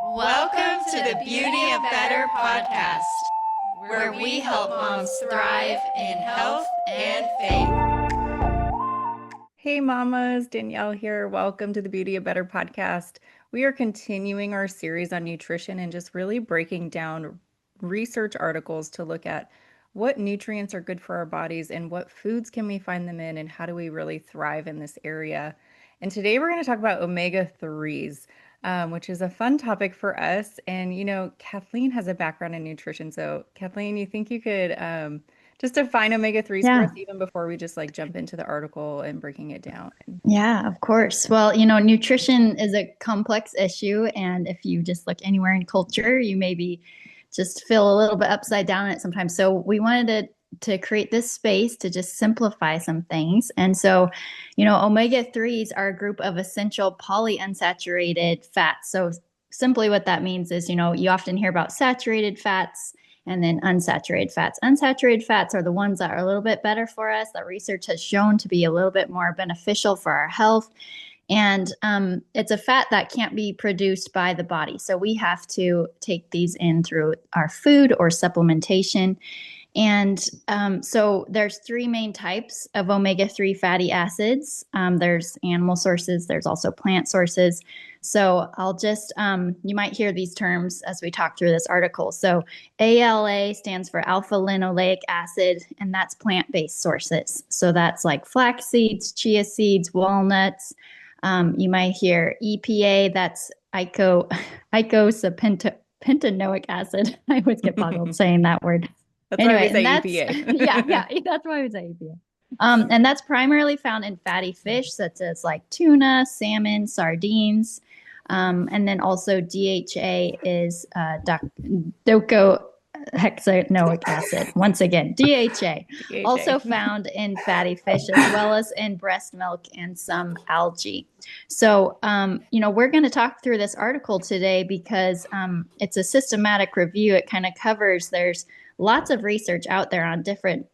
Welcome to the Beauty of Better podcast, where we help moms thrive in health and faith. Hey mamas, Danielle here. Welcome to the Beauty of Better podcast. We are continuing our series on nutrition and just really breaking down research articles to look at what nutrients are good for our bodies and what foods can we find them in and how do we really thrive in this area. And today we're going to talk about omega-3s, which is a fun topic for us. And Kathleen has a background in nutrition. So Kathleen, you think you could just define omega-3s for us Yeah. even before we just like jump into the article and breaking it down? Yeah, of course. Well, nutrition is a complex issue. And if you just look anywhere in culture, you maybe just feel a little bit upside down at it sometimes. So we wanted to create this space to just simplify some things. And so, omega-3s are a group of essential polyunsaturated fats. So simply what that means is, you often hear about saturated fats and then unsaturated fats. Unsaturated fats are the ones that are a little bit better for us, that research has shown to be a little bit more beneficial for our health. And it's a fat that can't be produced by the body. So we have to take these in through our food or supplementation. And so there's three main types of omega-3 fatty acids. There's animal sources, there's also plant sources. So I'll just, you might hear these terms as we talk through this article. So ALA stands for alpha linoleic acid, and that's plant-based sources. So that's like flax seeds, chia seeds, walnuts. You might hear EPA, that's icosapentaenoic acid. I always get boggled saying that word. That's why Anyway, we say and that's EPA. yeah, that's why we say EPA. And that's primarily found in fatty fish such as like tuna, salmon, sardines. And then also DHA is docosahexaenoic acid. Once again, DHA, also found in fatty fish as well as in breast milk and some algae. So, we're going to talk through this article today because it's a systematic review. It kind of covers, there's lots of research out there on different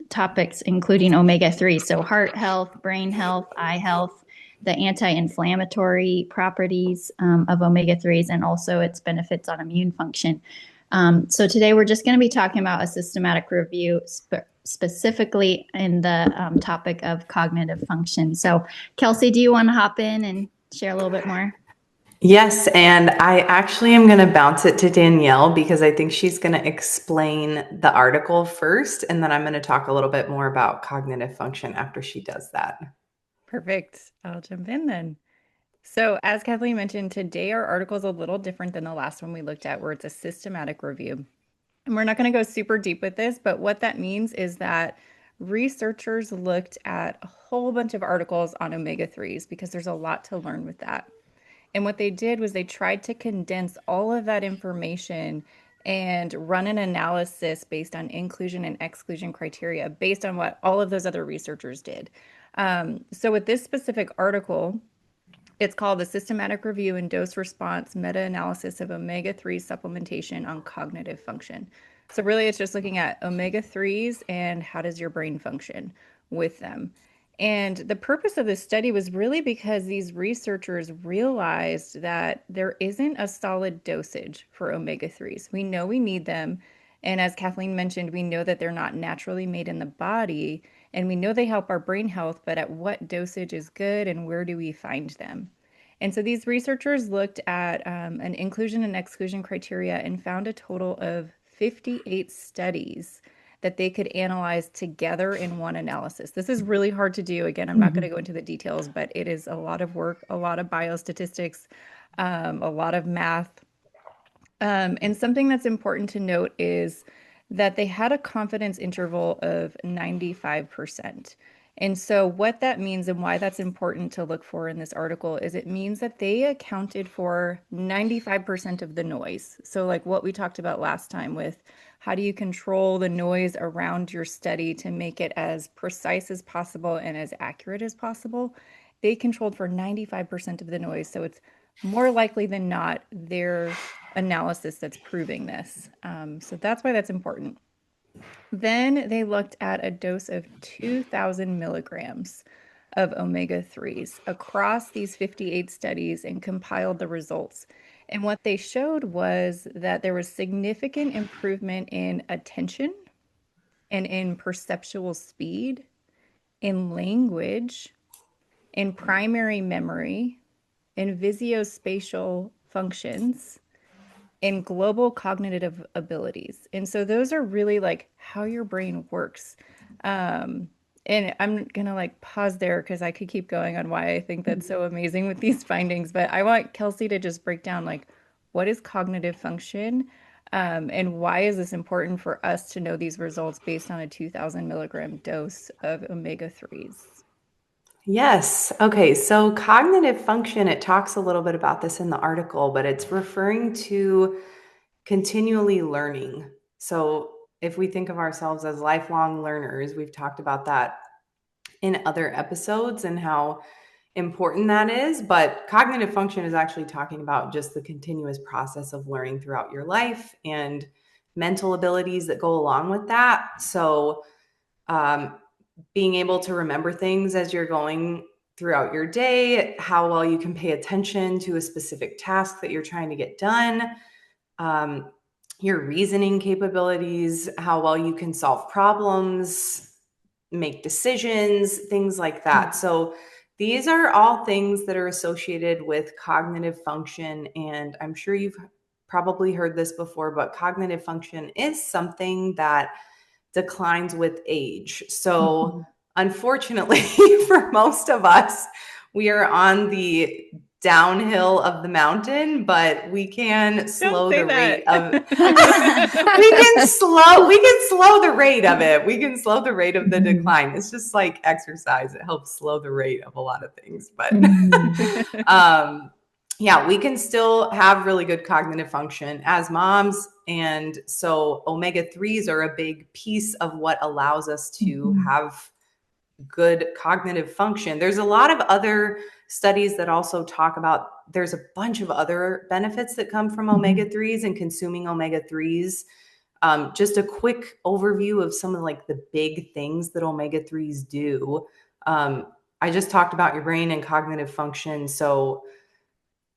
topics, including omega-3. So heart health, brain health, eye health, the anti-inflammatory properties of omega-3s, and also its benefits on immune function. So today we're just going to be talking about a systematic review specifically in the topic of cognitive function. So Kelsey, do you want to hop in and share a little bit more? Yes, and I actually am going to bounce it to Danielle because I think she's going to explain the article first, and then I'm going to talk a little bit more about cognitive function after she does that. Perfect. I'll jump in then. So, as Kathleen mentioned, today our article is a little different than the last one we looked at, where it's a systematic review. And we're not going to go super deep with this, but what that means is that researchers looked at a whole bunch of articles on omega-3s because there's a lot to learn with that. And what they did was they tried to condense all of that information and run an analysis based on inclusion and exclusion criteria based on what all of those other researchers did. So with this specific article, it's called the Systematic Review and Dose Response Meta-Analysis of Omega-3 Supplementation on Cognitive Function. So really it's just looking at omega-3s and how does your brain function with them. And the purpose of this study was really because these researchers realized that there isn't a solid dosage for omega-3s. We know we need them. And as Kathleen mentioned, we know that they're not naturally made in the body. And we know they help our brain health, but at what dosage is good and where do we find them? And so these researchers looked at an inclusion and exclusion criteria and found a total of 58 studies that they could analyze together in one analysis. This is really hard to do. Again, I'm not going to go into the details, but it is a lot of work, a lot of biostatistics, a lot of math. And something that's important to note is that they had a confidence interval of 95%. And so what that means and why that's important to look for in this article is it means that they accounted for 95% of the noise. So like what we talked about last time with how do you control the noise around your study to make it as precise as possible and as accurate as possible. They controlled for 95% of the noise. So it's more likely than not their analysis that's proving this. So that's why that's important. Then they looked at a dose of 2,000 milligrams of omega-3s across these 58 studies and compiled the results. And what they showed was that there was significant improvement in attention and in perceptual speed, in language, in primary memory, in visuospatial functions, in global cognitive abilities. And so those are really like how your brain works. Um, and I'm gonna like pause there because I could keep going on why I think that's so amazing with these findings. But I want Kelsey to just break down like what is cognitive function, and why is this important for us to know these results based on a 2,000 milligram dose of omega-3s? Yes. Okay. So cognitive function, it talks a little bit about this in the article, but it's referring to continually learning. So if we think of ourselves as lifelong learners, we've talked about that in other episodes and how important that is. But cognitive function is actually talking about just the continuous process of learning throughout your life and mental abilities that go along with that. So, being able to remember things as you're going throughout your day, how well you can pay attention to a specific task that you're trying to get done, um, your reasoning capabilities, how well you can solve problems, make decisions, things like that. So these are all things that are associated with cognitive function. And I'm sure you've probably heard this before, but cognitive function is something that declines with age. So unfortunately, for most of us, we are on the downhill of the mountain, but we can slow the rate of we can slow the rate of it. We can slow the rate of the decline. It's just like exercise. It helps slow the rate of a lot of things. But yeah, we can still have really good cognitive function as moms. And so omega-3s are a big piece of what allows us to have good cognitive function. There's a lot of other studies that also talk about, there's a bunch of other benefits that come from omega-3s and consuming omega-3s. Just a quick overview of some of like the big things that omega-3s do. I just talked about your brain and cognitive function. So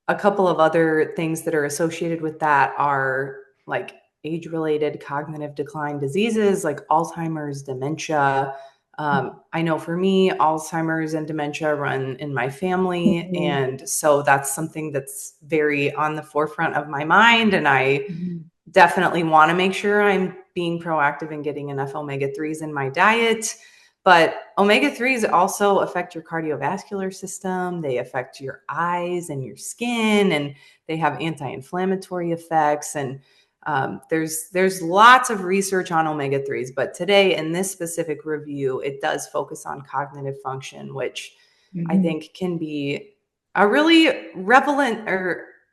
a couple of other things that are associated with that are like age-related cognitive decline diseases like Alzheimer's, dementia. I know for me, Alzheimer's and dementia run in my family. And so that's something that's very on the forefront of my mind. And I definitely want to make sure I'm being proactive in getting enough omega-3s in my diet. But omega-3s also affect your cardiovascular system. They affect your eyes and your skin, and they have anti-inflammatory effects. And there's lots of research on omega-3s. But today, in this specific review, it does focus on cognitive function, which I think can be a really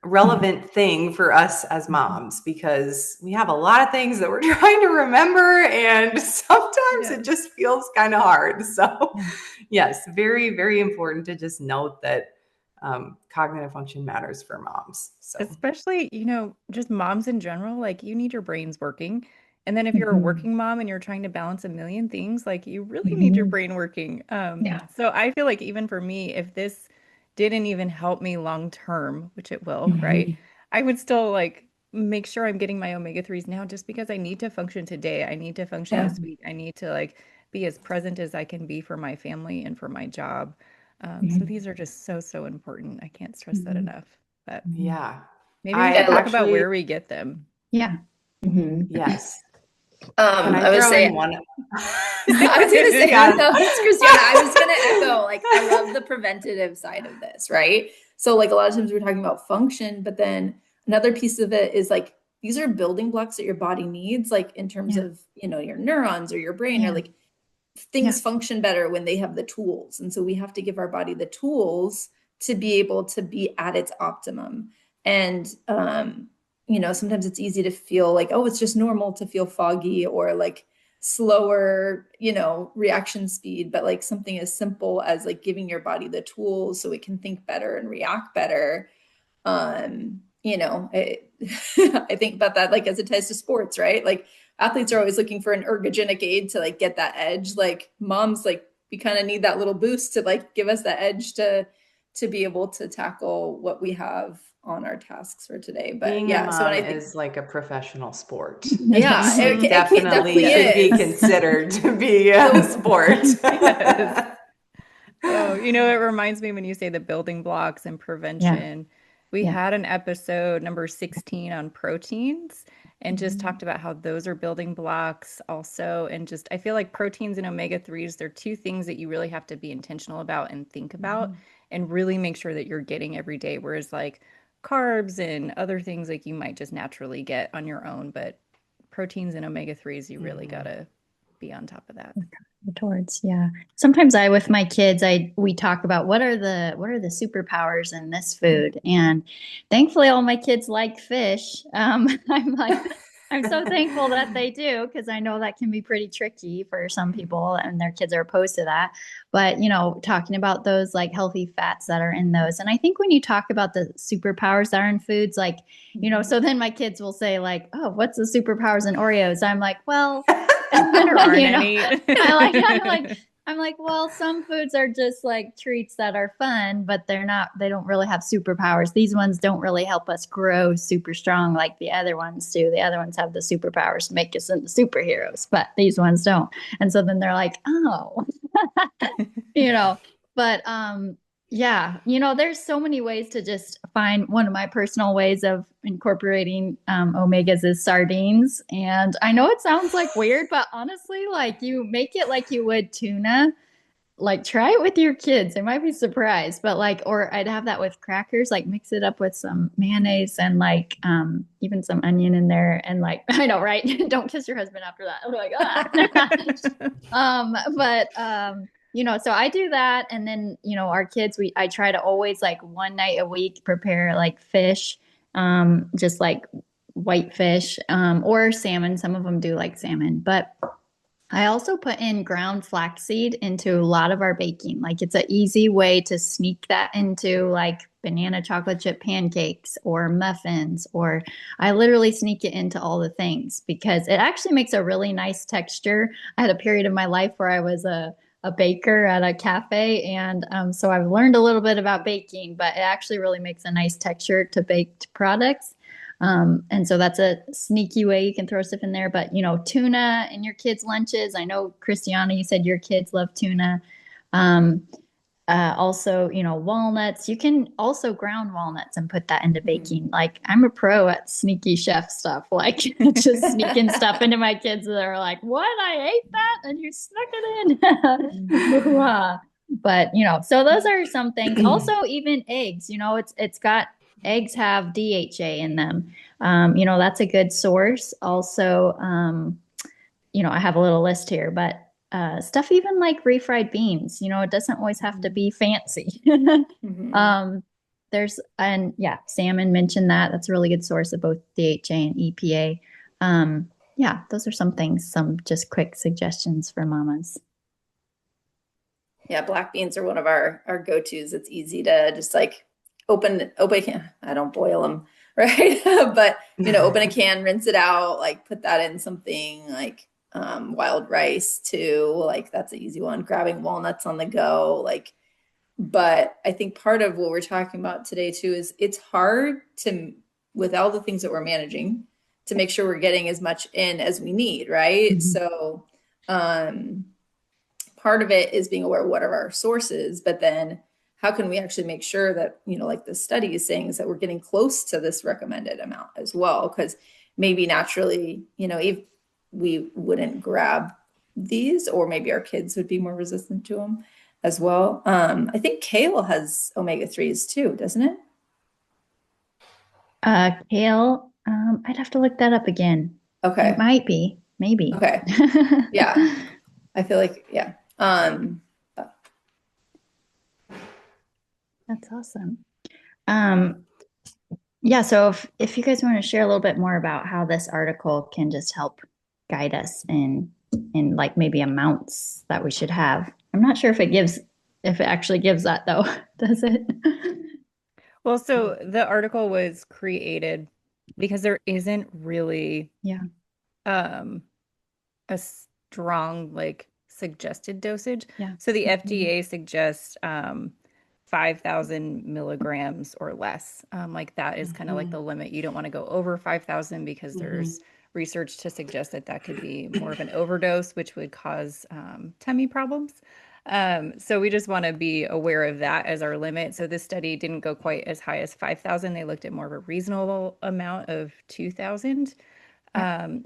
relevant thing for us as moms, because we have a lot of things that we're trying to remember, and sometimes it just feels kind of hard. So yes, very, very important to just note that cognitive function matters for moms. So Especially, just moms in general, like you need your brains working. And then if you're a working mom and you're trying to balance a million things, like you really need your brain working. So I feel like even for me, if this didn't even help me long term, which it will, right? I would still like make sure I'm getting my omega-3s now just because I need to function today. I need to function this week. I need to like be as present as I can be for my family and for my job. So these are just so, so important. I can't stress that enough. But yeah, maybe we can talk about where we get them. Yeah. Yes. Can I was throw saying, in one? I was gonna say, no, it's Christiana. I was gonna echo, like, I love the preventative side of this, right? So, like, a lot of times we're talking about function, but then another piece of it is like these are building blocks that your body needs, like in terms of your neurons or your brain, or like things function better when they have the tools. And so we have to give our body the tools to be able to be at its optimum. And sometimes it's easy to feel like, oh, it's just normal to feel foggy or like slower, reaction speed. But like something as simple as like giving your body the tools so it can think better and react better. I think about that like as it ties to sports, right? Like athletes are always looking for an ergogenic aid to like get that edge. Like moms, like we kind of need that little boost to like give us that edge to to be able to tackle what we have on our tasks for today. But Being a yeah, so when mom I think, is like a professional sport. yeah, It it definitely should be is. considered to be a sport. Yes. Oh, it reminds me when you say the building blocks and prevention. We Yeah. had an episode number 16 on proteins and just Mm-hmm. talked about how those are building blocks also. And just, I feel like proteins and omega-3s, they're two things that you really have to be intentional about and think about and really make sure that you're getting every day. Whereas like carbs and other things like you might just naturally get on your own, but proteins and omega-3s, you really gotta be on top of that. Towards, yeah. Sometimes with my kids, we talk about what are the superpowers in this food, and thankfully all my kids like fish. I'm so thankful that they do, because I know that can be pretty tricky for some people and their kids are opposed to that. But talking about those like healthy fats that are in those, and I think when you talk about the superpowers that are in foods, like so then my kids will say like, oh, what's the superpowers in Oreos? I'm like, well, There aren't any. I'm like, well, some foods are just like treats that are fun, but they don't really have superpowers. These ones don't really help us grow super strong like the other ones do. The other ones have the superpowers to make us into superheroes, but these ones don't. And so then they're like, oh, but yeah, there's so many ways to just find. One of my personal ways of incorporating omegas is sardines. And I know it sounds like weird, but honestly, like you make it like you would tuna. Like try it with your kids. They might be surprised, but or I'd have that with crackers, like mix it up with some mayonnaise and like even some onion in there. And like, I know, right? Don't kiss your husband after that. I'm like, so I do that. And then, our kids, I try to always like one night a week prepare like fish, just like white fish, or salmon. Some of them do like salmon, but I also put in ground flaxseed into a lot of our baking. Like it's an easy way to sneak that into like banana chocolate chip pancakes or muffins, or I literally sneak it into all the things because it actually makes a really nice texture. I had a period of my life where I was a baker at a cafe, and so I've learned a little bit about baking, but it actually really makes a nice texture to baked products. And so that's a sneaky way you can throw stuff in there. But, tuna in your kids' lunches. I know, Christiana, you said your kids love tuna. Also, walnuts. You can also ground walnuts and put that into baking. Like I'm a pro at sneaky chef stuff, like just sneaking stuff into my kids that are like, what? I ate that and you snuck it in. But, so those are some things. Also, even eggs, it's got eggs have DHA in them. That's a good source. Also, I have a little list here, but stuff even like refried beans, it doesn't always have to be fancy. Salmon mentioned that. That's a really good source of both DHA and EPA. Those are some things, some just quick suggestions for mamas. Yeah, black beans are one of our go-tos. It's easy to just like open. I don't boil them, right? But open a can, rinse it out, like put that in something like wild rice too. Like that's an easy one. Grabbing walnuts on the go, like. But I think part of what we're talking about today too is it's hard to, with all the things that we're managing, to make sure we're getting as much in as we need, right? Mm-hmm. So part of it is being aware of what are our sources, but then how can we actually make sure that, like the study is saying, is that we're getting close to this recommended amount as well? Because maybe naturally, if we wouldn't grab these, or maybe our kids would be more resistant to them as well. I think kale has omega-3s too, doesn't it? Kale, I'd have to look that up again. Okay. It might be, maybe. Okay. Yeah. I feel like, yeah. That's awesome. So if you guys want to share a little bit more about how this article can just help guide us in like maybe amounts that we should have. I'm not sure if it actually gives that though, does it? Well, so the article was created because there isn't really a strong like suggested dosage. Yeah. So the FDA suggests 5,000 milligrams or less. Like that is kind of like the limit. You don't want to go over 5,000 because there's research to suggest that that could be more of an overdose, which would cause tummy problems. So we just want to be aware of that as our limit. So this study didn't go quite as high as 5,000. They looked at more of a reasonable amount of 2,000.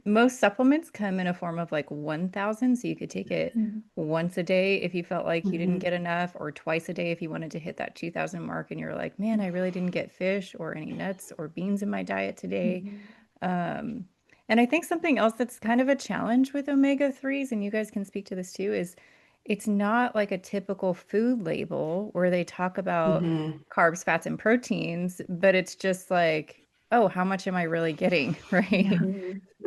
Most supplements come in a form of like 1,000. So you could take it once a day if you felt like you didn't get enough, or twice a day if you wanted to hit that 2,000 mark and you're like, man, I really didn't get fish or any nuts or beans in my diet today. And I think something else that's kind of a challenge with omega-3s, and you guys can speak to this too, is it's not like a typical food label where they talk about carbs, fats, and proteins, but it's just like, oh, how much am I really getting? Right.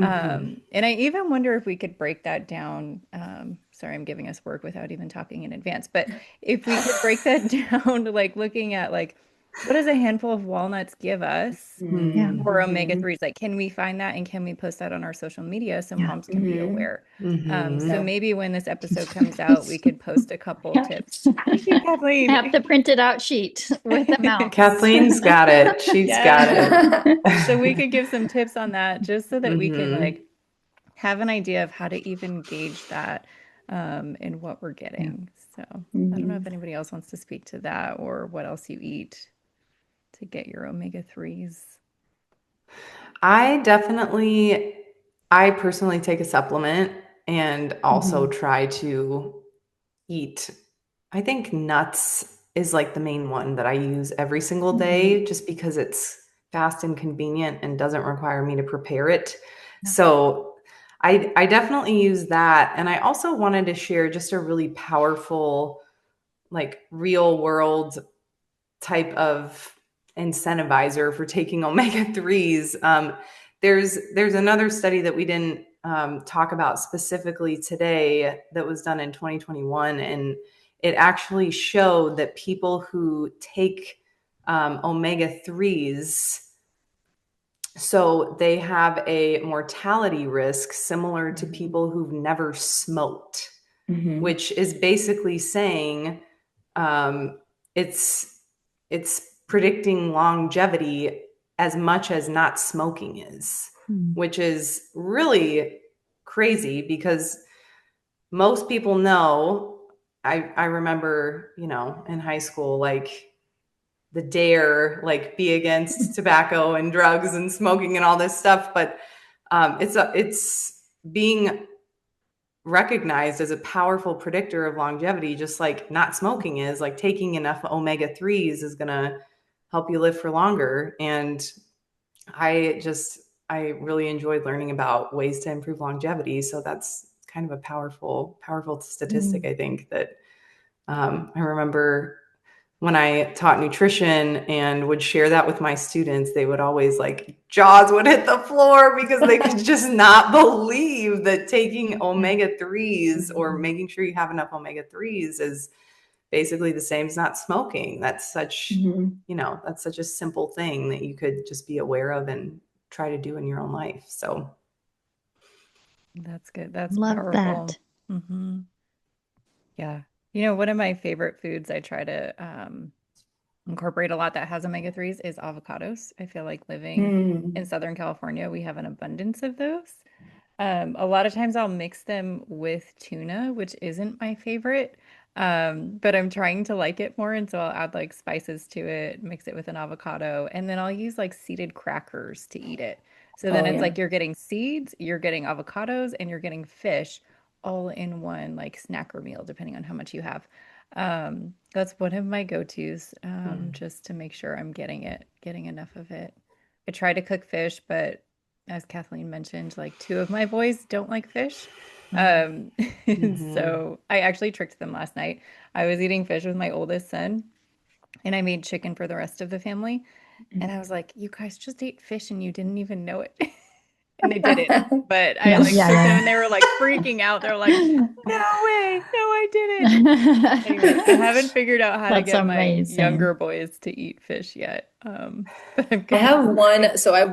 And I even wonder if we could break that down. Sorry, I'm giving us work without even talking in advance, but if we could break that down, like looking at like, what does a handful of walnuts give us for omega-3s? Like, can we find that and can we post that on our social media so moms can be aware? So maybe when this episode comes out, we could post a couple tips. Thank you, Kathleen. Have the printed out sheet with the mouse. Kathleen's got it. She's got it. So we could give some tips on that just so that we can like have an idea of how to even gauge that and what we're getting. So I don't know if anybody else wants to speak to that or what else you eat to get your omega-3s. I personally take a supplement and also try to eat. I think nuts is like the main one that I use every single day just because it's fast and convenient and doesn't require me to prepare it. So I definitely use that. And I also wanted to share just a really powerful, like real world type of incentivizer for taking omega-3s. There's another study that we didn't talk about specifically today that was done in 2021, and it actually showed that people who take omega-3s, so they have a mortality risk similar to people who've never smoked, which is basically saying it's predicting longevity as much as not smoking is, which is really crazy because most people know, I remember, in high school, like the dare, like be against tobacco and drugs and smoking and all this stuff. But it's being recognized as a powerful predictor of longevity, just like not smoking is. Like taking enough omega-3s is going to help you live for longer. And I really enjoyed learning about ways to improve longevity. So that's kind of a powerful statistic. I think that I remember when I taught nutrition and would share that with my students, they would always like jaws would hit the floor because they could just not believe that taking omega-3s or making sure you have enough omega-3s is basically the same as not smoking. That's such, that's such a simple thing that you could just be aware of and try to do in your own life. So that's good. That's Love powerful. that. Yeah. One of my favorite foods I try to incorporate a lot that has omega-3s is avocados. I feel like living in Southern California, we have an abundance of those. A lot of times I'll mix them with tuna, which isn't my favorite, but I'm trying to like it more. And so I'll add like spices to it, mix it with an avocado, and then I'll use like seeded crackers to eat it. So then it's like you're getting seeds, you're getting avocados, and you're getting fish all in one like snack or meal, depending on how much you have. That's one of my go-tos, just to make sure I'm getting enough of it. I try to cook fish, but as Kathleen mentioned, like 2 of my boys don't like fish. So I actually tricked them last night. I was eating fish with my oldest son and I made chicken for the rest of the family. And I was like, you guys just ate fish and you didn't even know it. And they didn't, but I tricked them and they were like freaking out. They're like, no way, no, I didn't. Anyway, I haven't figured out how to get my younger boys to eat fish yet. But I have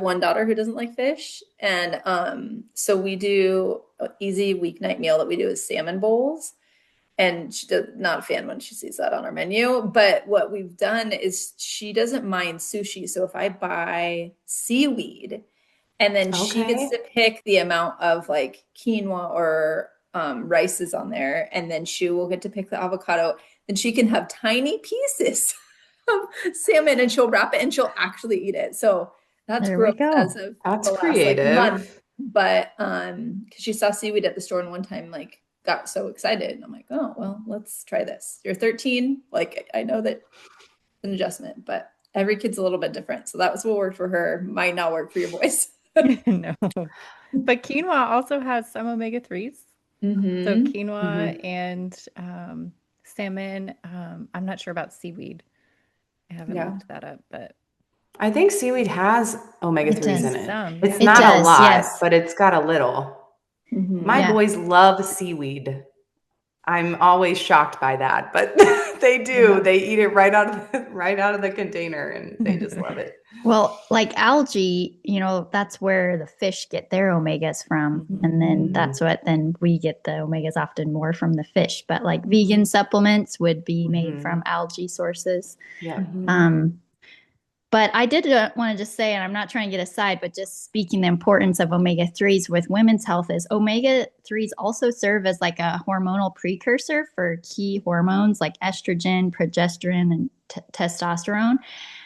one daughter who doesn't like fish. And so we do an easy weeknight meal that we do is salmon bowls. and she does not a fan when she sees that on our menu. But what we've done is she doesn't mind sushi. So if I buy seaweed, and then she gets to pick the amount of like quinoa or rices on there, and then she will get to pick the avocado. Then she can have tiny pieces of salmon, and she'll wrap it, and she'll actually eat it. So that's There we growth go. as of That's the last creative. month. But because she saw seaweed at the store, and one time like got so excited, and I'm like, oh well, let's try this. You're 13, like I know that it's an adjustment, but every kid's a little bit different. So that was what worked for her. Might not work for your boys. No. But quinoa also has some omega-3s. So quinoa and salmon. I'm not sure about seaweed. I haven't looked that up, but I think seaweed has omega-3s in it. Some, It's yeah. not It a does, lot, yes. but it's got a little. My Yeah. boys love seaweed. I'm always shocked by that, but they do. They eat it right out of the container, and they just love it. Well, like algae, that's where the fish get their omegas from. And then that's what then we get the omegas often more from the fish. But like vegan supplements would be made from algae sources. Yeah. But I did want to just say, and I'm not trying to get aside, but just speaking the importance of omega-3s with women's health is omega-3s also serve as like a hormonal precursor for key hormones like estrogen, progesterone, and testosterone.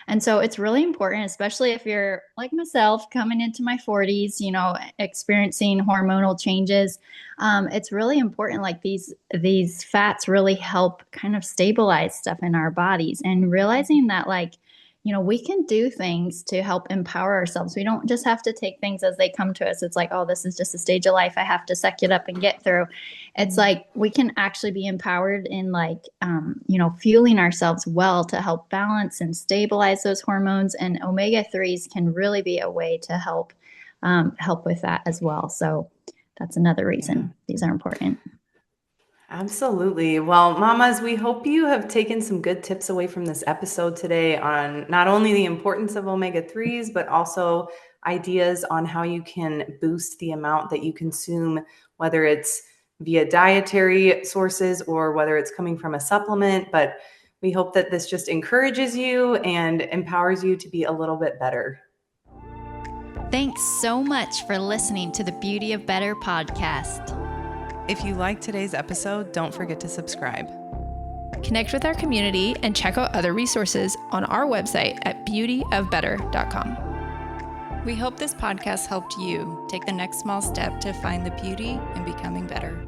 And so it's really important, especially if you're like myself coming into my 40s, experiencing hormonal changes. It's really important. Like these fats really help kind of stabilize stuff in our bodies, and realizing that we can do things to help empower ourselves. We don't just have to take things as they come to us. It's like, oh, this is just a stage of life I have to suck it up and get through. It's like we can actually be empowered in fueling ourselves well to help balance and stabilize those hormones. And omega-3s can really be a way to help with that as well. So that's another reason these are important. Absolutely. Well, mamas, we hope you have taken some good tips away from this episode today on not only the importance of omega-3s, but also ideas on how you can boost the amount that you consume, whether it's via dietary sources or whether it's coming from a supplement. But we hope that this just encourages you and empowers you to be a little bit better. Thanks so much for listening to the Beauty of Better podcast. If you liked today's episode, don't forget to subscribe. Connect with our community and check out other resources on our website at beautyofbetter.com. We hope this podcast helped you take the next small step to find the beauty in becoming better.